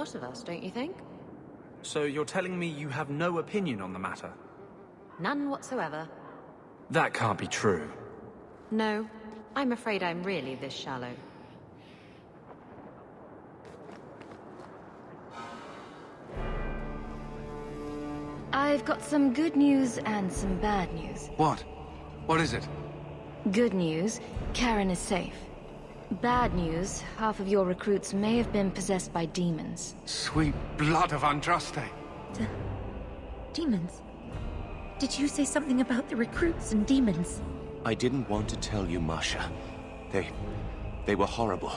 lot of us, don't you think? So you're telling me you have no opinion on the matter? None whatsoever. That can't be true. No, I'm afraid I'm really this shallow. I've got some good news and some bad news. What? What is it? Good news, Callen is safe. Bad news, half of your recruits may have been possessed by demons. Sweet blood of Andraste. Demons? Did you say something about the recruits and demons? I didn't want to tell you, Masha. They were horrible.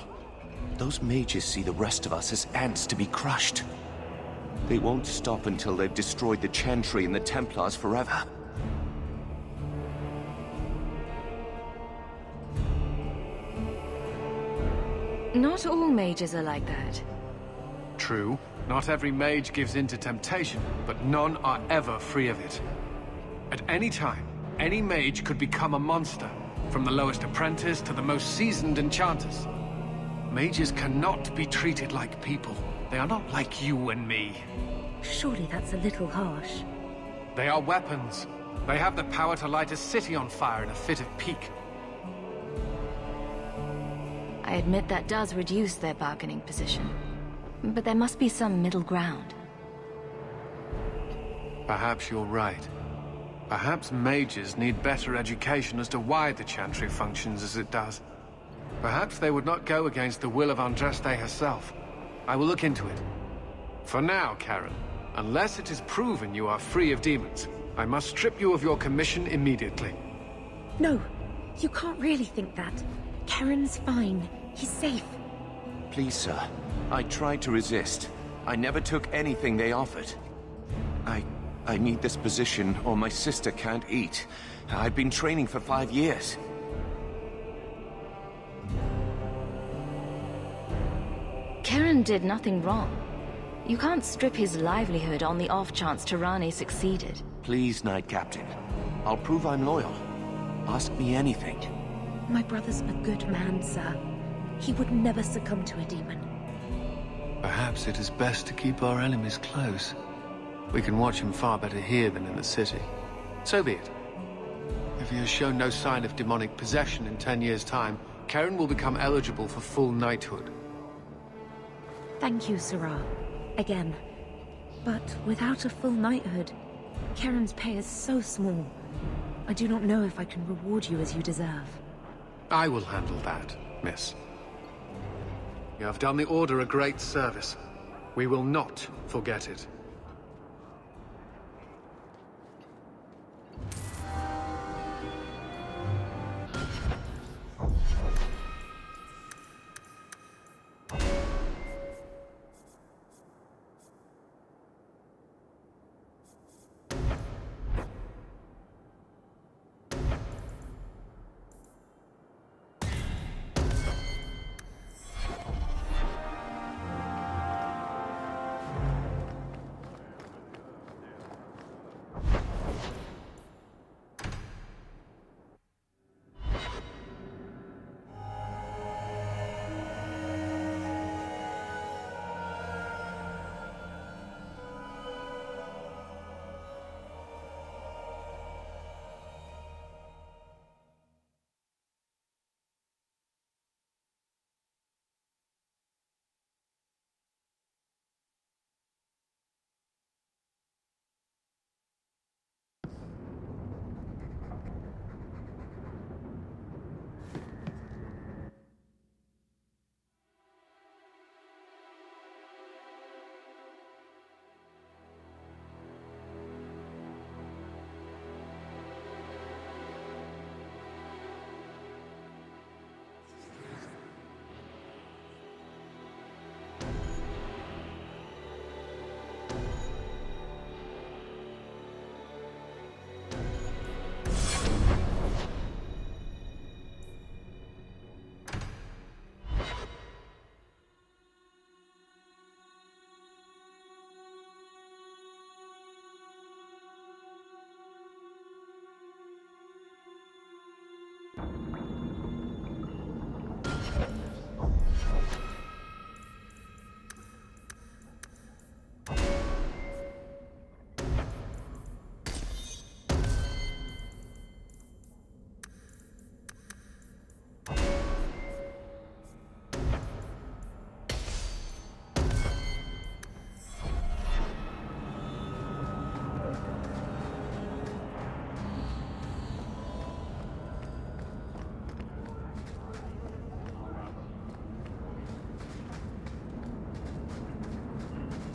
Those mages see the rest of us as ants to be crushed. They won't stop until they've destroyed the Chantry and the Templars forever. Not all mages are like that. True. Not every mage gives in to temptation, but none are ever free of it. At any time, any mage could become a monster, from the lowest apprentice to the most seasoned enchanters. Mages cannot be treated like people. They are not like you and me. Surely that's a little harsh. They are weapons. They have the power to light a city on fire in a fit of pique. I admit that does reduce their bargaining position. But there must be some middle ground. Perhaps you're right. Perhaps mages need better education as to why the Chantry functions as it does. Perhaps they would not go against the will of Andraste herself. I will look into it. For now, Callen, unless it is proven you are free of demons, I must strip you of your commission immediately. No, you can't really think that. Callen's fine. He's safe. Please, sir. I tried to resist. I never took anything they offered. I need this position, or my sister can't eat. I've been training for 5 years. Callen did nothing wrong. You can't strip his livelihood on the off chance Tirani succeeded. Please, Knight Captain. I'll prove I'm loyal. Ask me anything. My brother's a good man, sir. He would never succumb to a demon. Perhaps it is best to keep our enemies close. We can watch him far better here than in the city. So be it. If he has shown no sign of demonic possession in 10 years' time, Callen will become eligible for full knighthood. Thank you, Sirrah. Again. But without a full knighthood, Callen's pay is so small. I do not know if I can reward you as you deserve. I will handle that, miss. You have done the Order a great service. We will not forget it.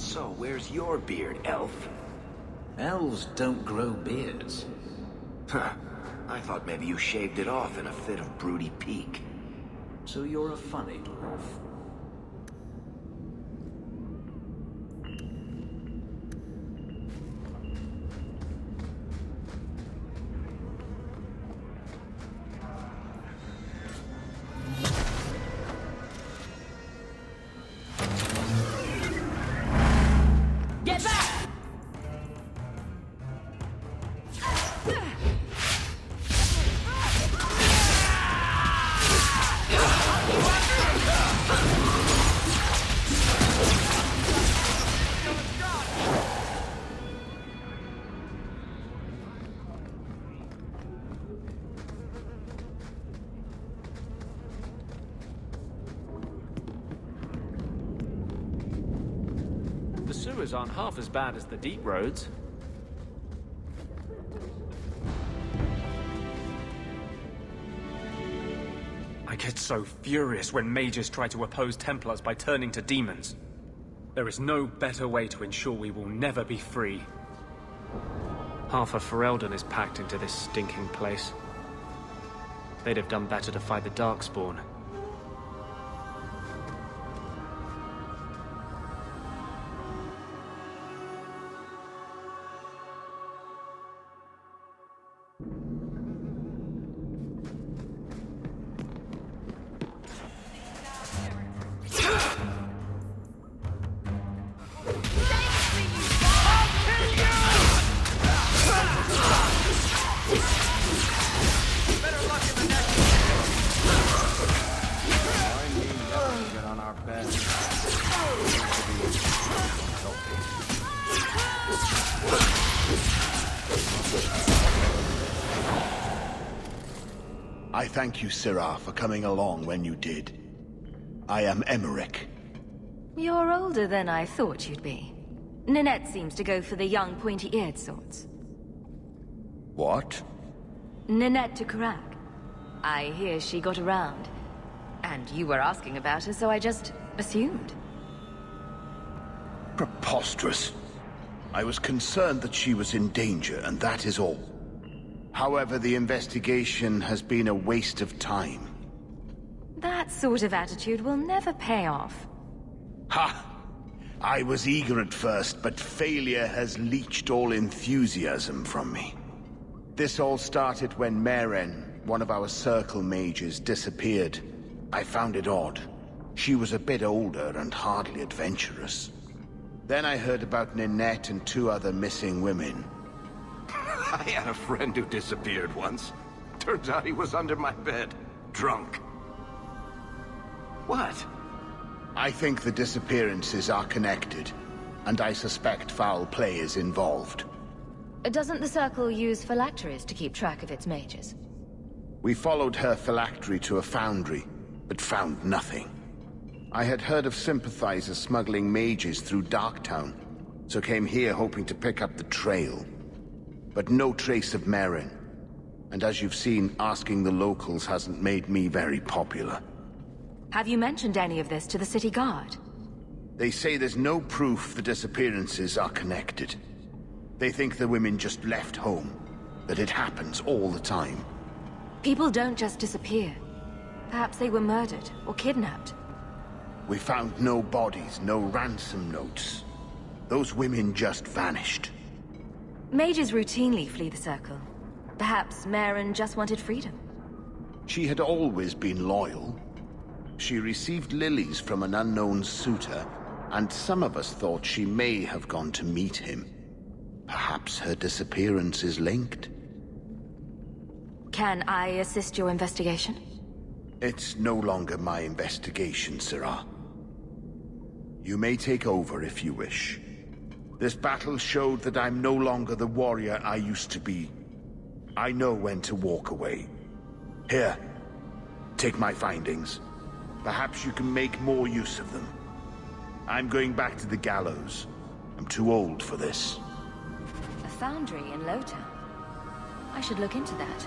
So where's your beard, elf? Elves don't grow beards. Huh. I thought maybe you shaved it off in a fit of broody pique. So you're a funny dwarf. Get back! The sewers aren't half as bad as the deep roads. I get so furious when mages try to oppose Templars by turning to demons. There is no better way to ensure we will never be free. Half of Ferelden is packed into this stinking place. They'd have done better to fight the Darkspawn. I thank you, Syrah, for coming along when you did. I am Emeric. You're older than I thought you'd be. Ninette seems to go for the young, pointy-eared sorts. What? Ninette de Carac. I hear she got around. And you were asking about her, so I just assumed. Preposterous. I was concerned that she was in danger, and that is all. However, the investigation has been a waste of time. That sort of attitude will never pay off. Ha! I was eager at first, but failure has leached all enthusiasm from me. This all started when Meren, one of our circle mages, disappeared. I found it odd. She was a bit older and hardly adventurous. Then I heard about Ninette and 2 other missing women. I had a friend who disappeared once. Turns out he was under my bed, drunk. What? I think the disappearances are connected, and I suspect foul play is involved. Doesn't the Circle use phylacteries to keep track of its mages? We followed her phylactery to a foundry, but found nothing. I had heard of sympathizers smuggling mages through Darktown, so came here hoping to pick up the trail. But no trace of Meren. And as you've seen, asking the locals hasn't made me very popular. Have you mentioned any of this to the city guard? They say there's no proof the disappearances are connected. They think the women just left home, that it happens all the time. People don't just disappear. Perhaps they were murdered or kidnapped. We found no bodies, no ransom notes. Those women just vanished. Mages routinely flee the Circle. Perhaps Meren just wanted freedom. She had always been loyal. She received lilies from an unknown suitor, and some of us thought she may have gone to meet him. Perhaps her disappearance is linked. Can I assist your investigation? It's no longer my investigation, Syrah. You may take over if you wish. This battle showed that I'm no longer the warrior I used to be. I know when to walk away. Here, take my findings. Perhaps you can make more use of them. I'm going back to the gallows. I'm too old for this. A foundry in Lowtown. I should look into that.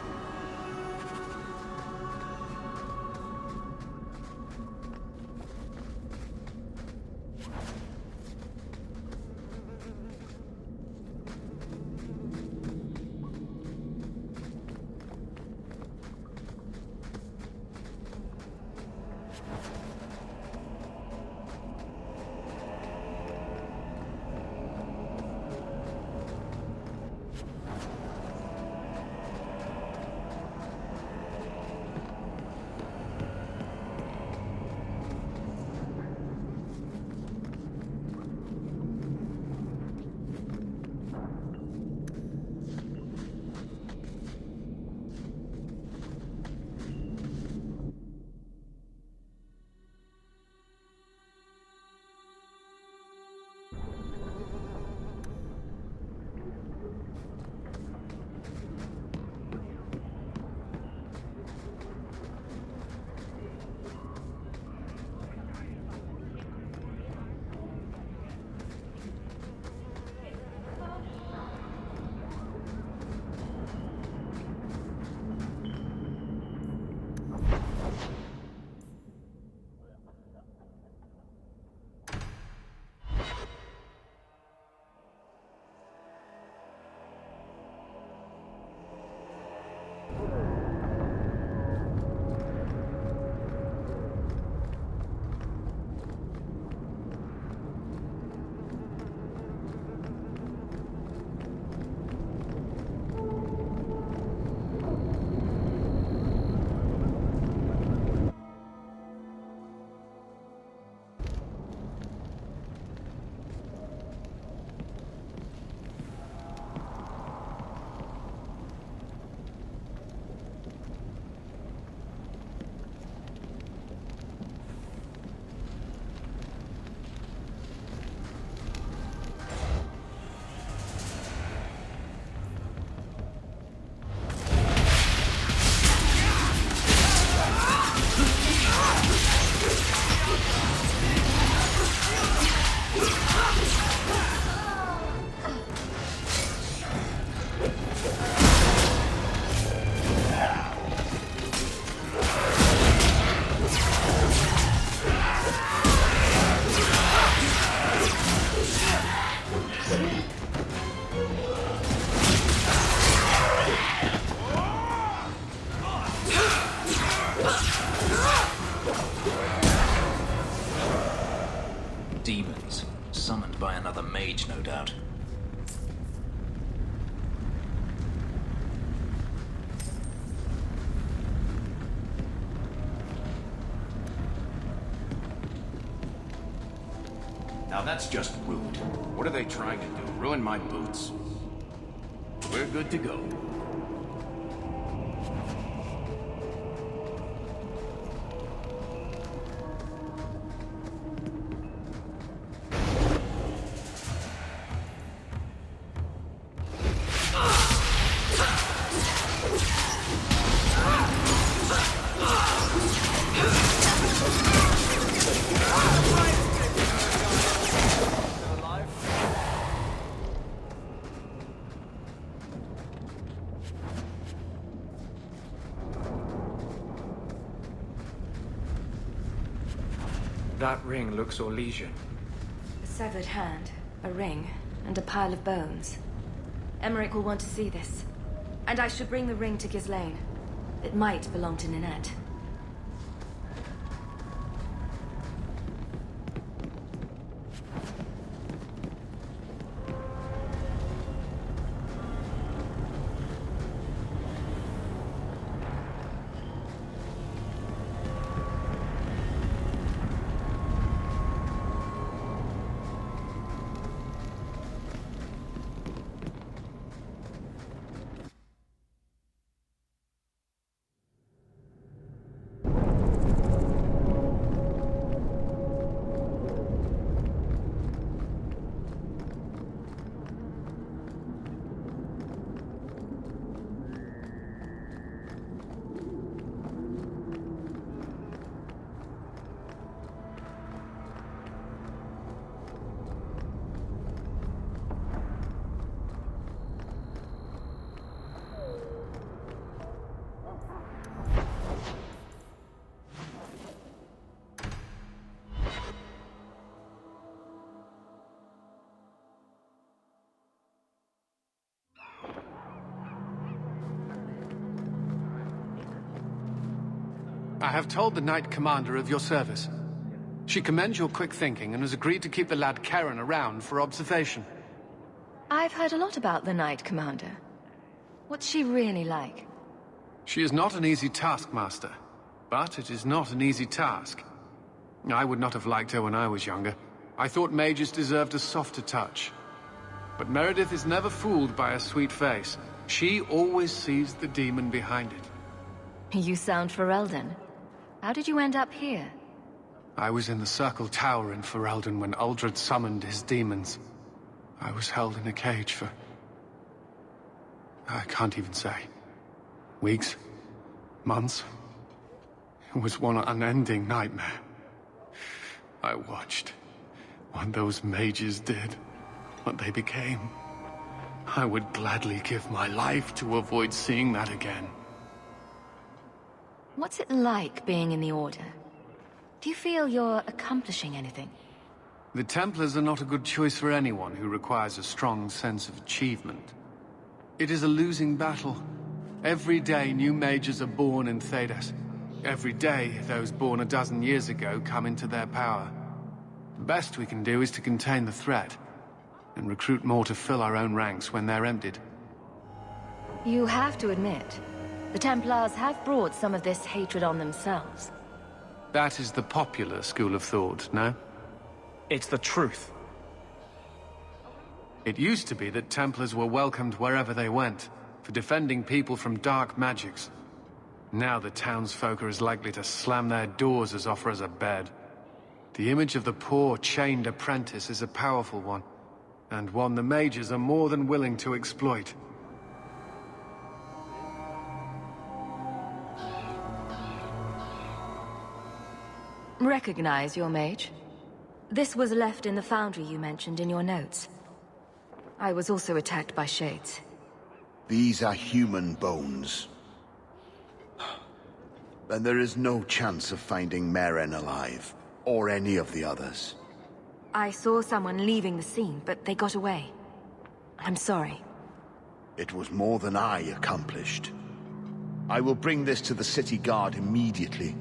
Summoned by another mage, no doubt. Now that's just rude. What are they trying to do? Ruin my boots? We're good to go. That ring looks Orlesian. A severed hand, a ring, and a pile of bones. Emeric will want to see this. And I should bring the ring to Ghislaine. It might belong to Ninette. I have told the Knight Commander of your service. She commends your quick thinking and has agreed to keep the lad Callen around for observation. I've heard a lot about the Knight Commander. What's she really like? She is not an easy taskmaster, but it is not an easy task. I would not have liked her when I was younger. I thought mages deserved a softer touch. But Meredith is never fooled by a sweet face. She always sees the demon behind it. You sound Ferelden. How did you end up here? I was in the Circle Tower in Ferelden when Uldred summoned his demons. I was held in a cage for... I can't even say. Weeks? Months? It was one unending nightmare. I watched what those mages did, what they became. I would gladly give my life to avoid seeing that again. What's it like being in the Order? Do you feel you're accomplishing anything? The Templars are not a good choice for anyone who requires a strong sense of achievement. It is a losing battle. Every day new mages are born in Thedas. Every day those born a dozen years ago come into their power. The best we can do is to contain the threat, and recruit more to fill our own ranks when they're emptied. You have to admit, the Templars have brought some of this hatred on themselves. That is the popular school of thought, no? It's the truth. It used to be that Templars were welcomed wherever they went, for defending people from dark magics. Now the townsfolk are as likely to slam their doors as offer us a bed. The image of the poor, chained apprentice is a powerful one, and one the mages are more than willing to exploit. Recognize your mage. This was left in the Foundry you mentioned in your notes. I was also attacked by shades. These are human bones. Then there is no chance of finding Meren alive, or any of the others. I saw someone leaving the scene, but they got away. I'm sorry. It was more than I accomplished. I will bring this to the city guard immediately.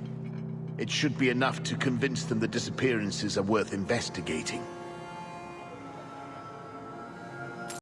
It should be enough to convince them the disappearances are worth investigating.